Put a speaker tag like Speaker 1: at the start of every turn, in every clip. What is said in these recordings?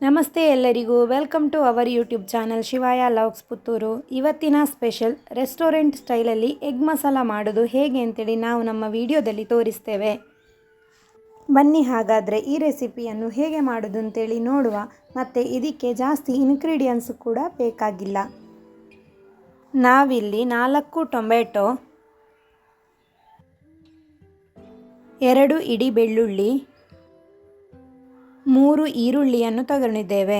Speaker 1: ನಮಸ್ತೆ ಎಲ್ಲರಿಗೂ welcome to our YouTube channel Shivaya loves Puttur. ಇವತ್ತಿನ ಸ್ಪೆಷಲ್ ರೆಸ್ಟೋರೆಂಟ್ ಸ್ಟೈಲಲ್ಲಿ ಎಗ್ ಮಸಾಲ ಮಾಡೋದು ಹೇಗೆ ಅಂತೇಳಿ ನಾವು ನಮ್ಮ ವಿಡಿಯೋದಲ್ಲಿ ತೋರಿಸ್ತೇವೆ. ಬನ್ನಿ ಹಾಗಾದರೆ ಈ ರೆಸಿಪಿಯನ್ನು ಹೇಗೆ ಮಾಡೋದು ಅಂತೇಳಿ ನೋಡುವ. ಮತ್ತು ಇದಕ್ಕೆ ಜಾಸ್ತಿ ಇಂಗ್ರೀಡಿಯೆಂಟ್ಸ್ ಕೂಡ ಬೇಕಾಗಿಲ್ಲ. ನಾವಿಲ್ಲಿ 4 ಟೊಮೆಟೊ, 2 ಇಡೀ ಬೆಳ್ಳುಳ್ಳಿ, 3 ಈರುಳ್ಳಿಯನ್ನು ತಗೊಂಡಿದ್ದೇವೆ.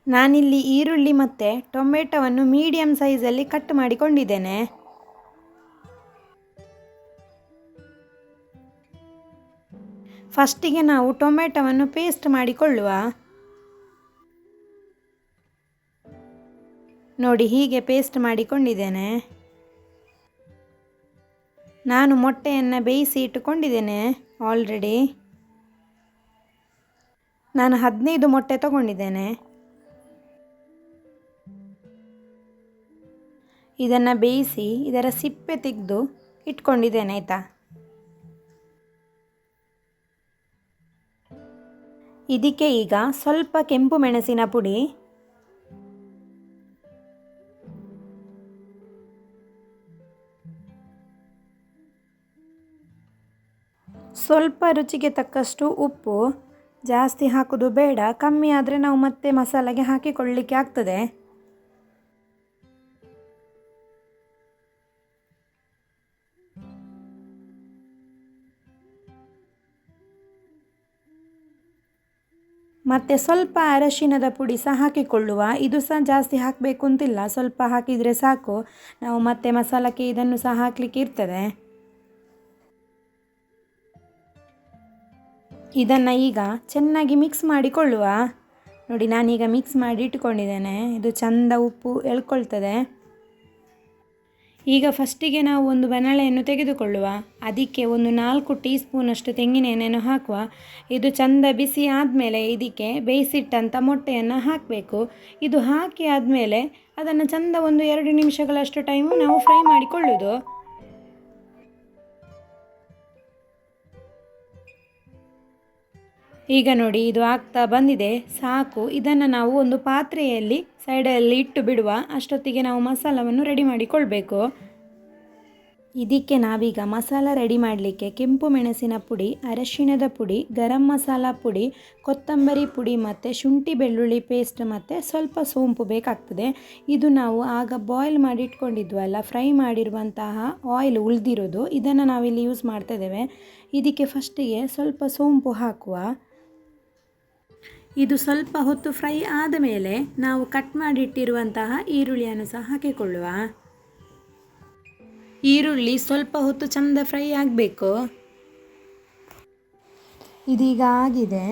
Speaker 1: ನಾನಿಲ್ಲಿ ಈರುಳ್ಳಿ ಮತ್ತು ಟೊಮೆಟೊವನ್ನು ಮೀಡಿಯಮ್ ಸೈಜಲ್ಲಿ ಕಟ್ ಮಾಡಿಕೊಂಡಿದ್ದೇನೆ. ಫಸ್ಟಿಗೆ ನಾವು ಟೊಮೆಟೊವನ್ನು ಪೇಸ್ಟ್ ಮಾಡಿಕೊಳ್ಳುವ. ನೋಡಿ, ಹೀಗೆ ಪೇಸ್ಟ್ ಮಾಡಿಕೊಂಡಿದ್ದೇನೆ. ನಾನು ಮೊಟ್ಟೆಯನ್ನು ಬೇಯಿಸಿ ಇಟ್ಟುಕೊಂಡಿದ್ದೇನೆ ಆಲ್ರೆಡಿ. ನಾನು 15 ಮೊಟ್ಟೆ ತಗೊಂಡಿದ್ದೇನೆ. ಇದನ್ನು ಬೇಯಿಸಿ ಇದರ ಸಿಪ್ಪೆ ತೆಗೆದು ಇಟ್ಕೊಂಡಿದ್ದೇನೆ ಆಯಿತಾ. ಇದಕ್ಕೆ ಈಗ ಸ್ವಲ್ಪ ಕೆಂಪು ಮೆಣಸಿನ ಪುಡಿ, ಸ್ವಲ್ಪ ರುಚಿಗೆ ತಕ್ಕಷ್ಟು ಉಪ್ಪು. ಜಾಸ್ತಿ ಹಾಕೋದು ಬೇಡ, ಕಮ್ಮಿ ಆದರೆ ನಾವು ಮತ್ತೆ ಮಸಾಲೆಗೆ ಹಾಕಿಕೊಳ್ಳಲಿಕ್ಕೆ ಆಗ್ತದೆ. ಮತ್ತು ಸ್ವಲ್ಪ ಅರಶಿನದ ಪುಡಿ ಸಹ ಹಾಕಿಕೊಳ್ಳುವ. ಇದು ಸಹ ಜಾಸ್ತಿ ಹಾಕಬೇಕು ಅಂತಿಲ್ಲ, ಸ್ವಲ್ಪ ಹಾಕಿದರೆ ಸಾಕು. ನಾವು ಮತ್ತೆ ಮಸಾಲಕ್ಕೆ ಇದನ್ನು ಸಹ ಹಾಕಲಿಕ್ಕೆ ಇರ್ತದೆ. ಇದನ್ನು ಈಗ ಚೆನ್ನಾಗಿ ಮಿಕ್ಸ್ ಮಾಡಿಕೊಳ್ಳುವ. ನೋಡಿ, ನಾನೀಗ ಮಿಕ್ಸ್ ಮಾಡಿ ಇಟ್ಕೊಂಡಿದ್ದೇನೆ. ಇದು ಚೆಂದ ಉಪ್ಪು ಎಳ್ಕೊಳ್ತದೆ. ಈಗ ಫಸ್ಟಿಗೆ ನಾವು ಒಂದು ಬಾಣಲೆಯನ್ನು ತೆಗೆದುಕೊಳ್ಳುವ. ಅದಕ್ಕೆ ಒಂದು 4 ಟೀ ಸ್ಪೂನಷ್ಟು ತೆಂಗಿನ ಎಣ್ಣೆಯನ್ನು ಹಾಕುವ. ಇದು ಚೆಂದ ಬಿಸಿ ಆದಮೇಲೆ ಇದಕ್ಕೆ ಬೇಯಿಸಿಟ್ಟಂಥ ಮೊಟ್ಟೆಯನ್ನು ಹಾಕಬೇಕು. ಇದು ಹಾಕಿ ಆದಮೇಲೆ ಅದನ್ನು ಚೆಂದ ಒಂದು 2 ನಿಮಿಷಗಳಷ್ಟು ಟೈಮು ನಾವು ಫ್ರೈ ಮಾಡಿಕೊಳ್ಳೋದು. ಈಗ ನೋಡಿ, ಇದು ಆಗ್ತಾ ಬಂದಿದೆ, ಸಾಕು. ಇದನ್ನು ನಾವು ಒಂದು ಪಾತ್ರೆಯಲ್ಲಿ ಸೈಡಲ್ಲಿ ಇಟ್ಟು ಬಿಡುವ. ಅಷ್ಟೊತ್ತಿಗೆ ನಾವು ಮಸಾಲವನ್ನು ರೆಡಿ ಮಾಡಿಕೊಳ್ಬೇಕು. ಇದಕ್ಕೆ ನಾವೀಗ ಮಸಾಲ ರೆಡಿ ಮಾಡಲಿಕ್ಕೆ ಕೆಂಪು ಮೆಣಸಿನ ಪುಡಿ, ಅರಶಿಣದ ಪುಡಿ, ಗರಂ ಮಸಾಲ ಪುಡಿ, ಕೊತ್ತಂಬರಿ ಪುಡಿ ಮತ್ತು ಶುಂಠಿ ಬೆಳ್ಳುಳ್ಳಿ ಪೇಸ್ಟ್ ಮತ್ತು ಸ್ವಲ್ಪ ಸೋಂಪು ಬೇಕಾಗ್ತದೆ. ಇದು ನಾವು ಆಗ ಬಾಯ್ಲ್ ಮಾಡಿ ಇಟ್ಕೊಂಡಿದ್ವಲ್ಲ, ಫ್ರೈ ಮಾಡಿರುವಂತಹ ಆಯಿಲ್ ಉಳಿದಿರೋದು, ಇದನ್ನು ನಾವಿಲ್ಲಿ ಯೂಸ್ ಮಾಡ್ತಾ ಇದ್ದೇವೆ. ಇದಕ್ಕೆ ಫಸ್ಟಿಗೆ ಸ್ವಲ್ಪ ಸೋಂಪು ಹಾಕುವ. ಇದು ಸ್ವಲ್ಪ ಹೊತ್ತು ಫ್ರೈ ಆದ ಮೇಲೆ ನಾವು ಕಟ್ ಮಾಡಿಟ್ಟಿರುವಂತಹ ಈರುಳ್ಳಿಯನ್ನು ಸಹ ಹಾಕಿಕೊಳ್ಳುವ. ಈರುಳ್ಳಿ ಸ್ವಲ್ಪ ಹೊತ್ತು ಚೆಂದ ಫ್ರೈ ಆಗಬೇಕು. ಇದೀಗ ಆಗಿದೆ.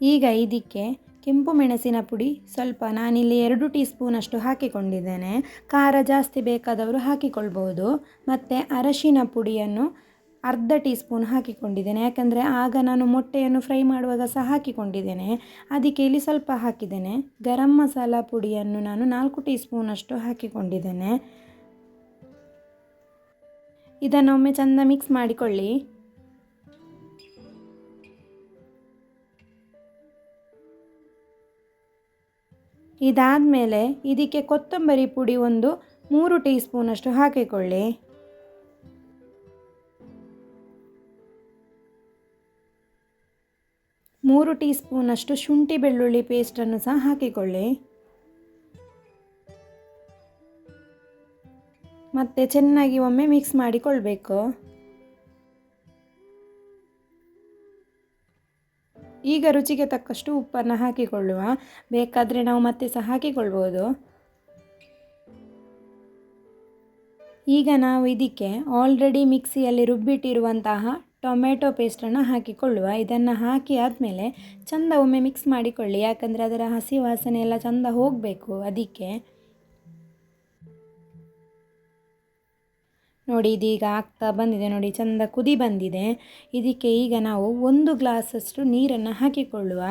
Speaker 1: ಈಗ ಇದಕ್ಕೆ ಕೆಂಪು ಮೆಣಸಿನ ಪುಡಿ ಸ್ವಲ್ಪ, ನಾನಿಲ್ಲಿ 2 ಟೀ ಸ್ಪೂನಷ್ಟು ಹಾಕಿಕೊಂಡಿದ್ದೇನೆ. ಖಾರ ಜಾಸ್ತಿ ಬೇಕಾದವರು ಹಾಕಿಕೊಳ್ಬೋದು. ಮತ್ತು ಅರಶಿನ ಪುಡಿಯನ್ನು ಅರ್ಧ ಟೀ ಸ್ಪೂನ್ ಹಾಕಿಕೊಂಡಿದ್ದೇನೆ. ಯಾಕಂದರೆ ಆಗ ನಾನು ಮೊಟ್ಟೆಯನ್ನು ಫ್ರೈ ಮಾಡುವಾಗ ಸಹ ಹಾಕಿಕೊಂಡಿದ್ದೇನೆ, ಅದಕ್ಕೆ ಇಲ್ಲಿ ಸ್ವಲ್ಪ ಹಾಕಿದ್ದೇನೆ. ಗರಂ ಮಸಾಲ ಪುಡಿಯನ್ನು ನಾನು 4 ಟೀ ಸ್ಪೂನಷ್ಟು ಹಾಕಿಕೊಂಡಿದ್ದೇನೆ. ಇದನ್ನೊಮ್ಮೆ ಚೆಂದ ಮಿಕ್ಸ್ ಮಾಡಿಕೊಳ್ಳಿ. ಇದಾದಮೇಲೆ ಇದಕ್ಕೆ ಕೊತ್ತಂಬರಿ ಪುಡಿ ಒಂದು 3 ಟೀ ಸ್ಪೂನಷ್ಟು ಹಾಕಿಕೊಳ್ಳಿ. ಮೂರು ಟೀ ಸ್ಪೂನಷ್ಟು ಶುಂಠಿ ಬೆಳ್ಳುಳ್ಳಿ ಪೇಸ್ಟನ್ನು ಸಹ ಹಾಕಿಕೊಳ್ಳಿ. ಮತ್ತು ಚೆನ್ನಾಗಿ ಒಮ್ಮೆ ಮಿಕ್ಸ್ ಮಾಡಿಕೊಳ್ಬೇಕು. ಈಗ ರುಚಿಗೆ ತಕ್ಕಷ್ಟು ಉಪ್ಪನ್ನು ಹಾಕಿಕೊಳ್ಳುವ. ಬೇಕಾದರೆ ನಾವು ಮತ್ತೆ ಸಹ ಹಾಕಿಕೊಳ್ಬೋದು. ಈಗ ನಾವು ಇದಕ್ಕೆ ಆಲ್ರೆಡಿ ಮಿಕ್ಸಿಯಲ್ಲಿ ರುಬ್ಬಿಟ್ಟಿರುವಂತಹ ಟೊಮೆಟೊ ಪೇಸ್ಟನ್ನು ಹಾಕಿಕೊಳ್ಳುವ. ಇದನ್ನು ಹಾಕಿ ಆದಮೇಲೆ ಚೆಂದ ಒಮ್ಮೆ ಮಿಕ್ಸ್ ಮಾಡಿಕೊಳ್ಳಿ, ಯಾಕಂದರೆ ಅದರ ಹಸಿ ವಾಸನೆ ಎಲ್ಲ ಚೆಂದ ಹೋಗಬೇಕು. ಅದಕ್ಕೆ ನೋಡಿ, ಇದೀಗ ಆಗ್ತಾ ಬಂದಿದೆ. ನೋಡಿ, ಚೆಂದ ಕುದಿ ಬಂದಿದೆ. ಇದಕ್ಕೆ ಈಗ ನಾವು 1 ಗ್ಲಾಸಷ್ಟು ನೀರನ್ನು ಹಾಕಿಕೊಳ್ಳುವ.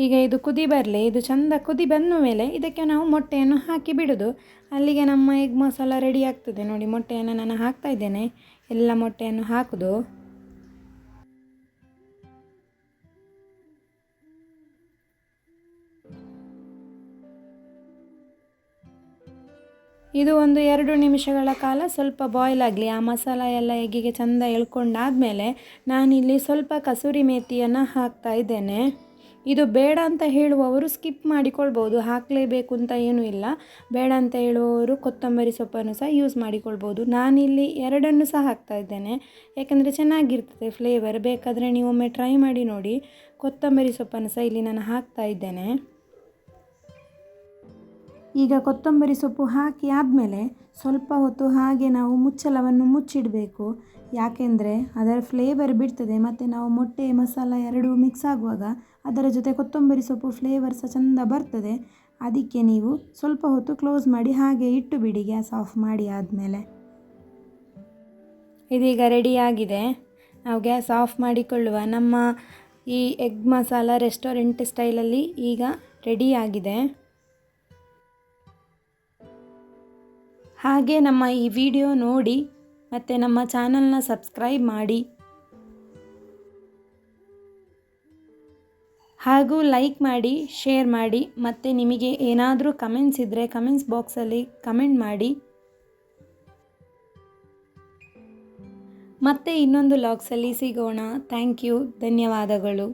Speaker 1: ಈಗ ಇದು ಕುದಿ ಬರಲಿ. ಇದು ಚೆಂದ ಕುದಿ ಬಂದ ಮೇಲೆ ಇದಕ್ಕೆ ನಾವು ಮೊಟ್ಟೆಯನ್ನು ಹಾಕಿ ಬಿಡೋದು. ಅಲ್ಲಿಗೆ ನಮ್ಮ ಎಗ್ ಮಸಾಲ ರೆಡಿ ಆಗ್ತದೆ. ನೋಡಿ, ಮೊಟ್ಟೆಯನ್ನು ನಾನು ಹಾಕ್ತಾ ಇದ್ದೇನೆ. ಎಲ್ಲ ಮೊಟ್ಟೆಯನ್ನು ಹಾಕೋದು. ಇದು ಒಂದು 2 ನಿಮಿಷಗಳ ಕಾಲ ಸ್ವಲ್ಪ ಬಾಯ್ಲ್ ಆಗಲಿ. ಆ ಮಸಾಲ ಎಲ್ಲ ಎಗ್ಗಿಗೆ ಚೆಂದ ಎಳ್ಕೊಂಡಾದಮೇಲೆ ನಾನಿಲ್ಲಿ ಸ್ವಲ್ಪ ಕಸೂರಿ ಮೇಥಿಯನ್ನು ಹಾಕ್ತಾ ಇದ್ದೇನೆ. ಇದು ಬೇಡ ಅಂತ ಹೇಳುವವರು ಸ್ಕಿಪ್ ಮಾಡಿಕೊಳ್ಬೋದು, ಹಾಕಲೇಬೇಕು ಅಂತ ಏನೂ ಇಲ್ಲ. ಬೇಡ ಅಂತ ಹೇಳುವವರು ಕೊತ್ತಂಬರಿ ಸೊಪ್ಪನ್ನು ಸಹ ಯೂಸ್ ಮಾಡಿಕೊಳ್ಬೋದು. ನಾನಿಲ್ಲಿ 2 ಸಹ ಹಾಕ್ತಾ ಇದ್ದೇನೆ, ಯಾಕಂದರೆ ಚೆನ್ನಾಗಿರ್ತದೆ ಫ್ಲೇವರ್. ಬೇಕಾದರೆ ನೀವು ಒಮ್ಮೆ ಟ್ರೈ ಮಾಡಿ ನೋಡಿ. ಕೊತ್ತಂಬರಿ ಸೊಪ್ಪನ್ನು ಸಹ ಇಲ್ಲಿ ನಾನು ಹಾಕ್ತಾ ಇದ್ದೇನೆ. ಈಗ ಕೊತ್ತಂಬರಿ ಸೊಪ್ಪು ಹಾಕಿ ಆದಮೇಲೆ ಸ್ವಲ್ಪ ಹೊತ್ತು ಹಾಗೆ ನಾವು ಮುಚ್ಚಳವನ್ನು ಮುಚ್ಚಿಡಬೇಕು. ಯಾಕೆಂದರೆ ಅದರ ಫ್ಲೇವರ್ ಬಿಡ್ತದೆ, ಮತ್ತು ನಾವು ಮೊಟ್ಟೆ ಮಸಾಲ ಎರಡೂ ಮಿಕ್ಸ್ ಆಗುವಾಗ ಅದರ ಜೊತೆ ಕೊತ್ತಂಬರಿ ಸೊಪ್ಪು ಫ್ಲೇವರ್ ಸಹ ಚೆಂದ ಬರ್ತದೆ. ಅದಕ್ಕೆ ನೀವು ಸ್ವಲ್ಪ ಹೊತ್ತು ಕ್ಲೋಸ್ ಮಾಡಿ ಹಾಗೆ ಇಟ್ಟು ಬಿಡಿ, ಗ್ಯಾಸ್ ಆಫ್ ಮಾಡಿ ಆದಮೇಲೆ. ಇದೀಗ ರೆಡಿಯಾಗಿದೆ. ನಾವು ಗ್ಯಾಸ್ ಆಫ್ ಮಾಡಿಕೊಳ್ಳುವ. ನಮ್ಮ ಈ ಎಗ್ ಮಸಾಲ ರೆಸ್ಟೋರೆಂಟ್ ಸ್ಟೈಲಲ್ಲಿ ಈಗ ರೆಡಿಯಾಗಿದೆ. ಹಾಗೆ ನಮ್ಮ ಈ ವಿಡಿಯೋ ನೋಡಿ ಮತ್ತು ನಮ್ಮ ಚಾನಲ್ನ ಸಬ್ಸ್ಕ್ರೈಬ್ ಮಾಡಿ, ಹಾಗೂ ಲೈಕ್ ಮಾಡಿ, ಶೇರ್ ಮಾಡಿ. ಮತ್ತು ನಿಮಗೆ ಏನಾದರೂ ಕಮೆಂಟ್ಸ್ ಇದ್ದರೆ ಕಮೆಂಟ್ಸ್ ಬಾಕ್ಸಲ್ಲಿ ಕಮೆಂಟ್ ಮಾಡಿ. ಮತ್ತೆ ಇನ್ನೊಂದು ವ್ಲಾಗ್ಸಲ್ಲಿ ಸಿಗೋಣ. ಥ್ಯಾಂಕ್ ಯು, ಧನ್ಯವಾದಗಳು.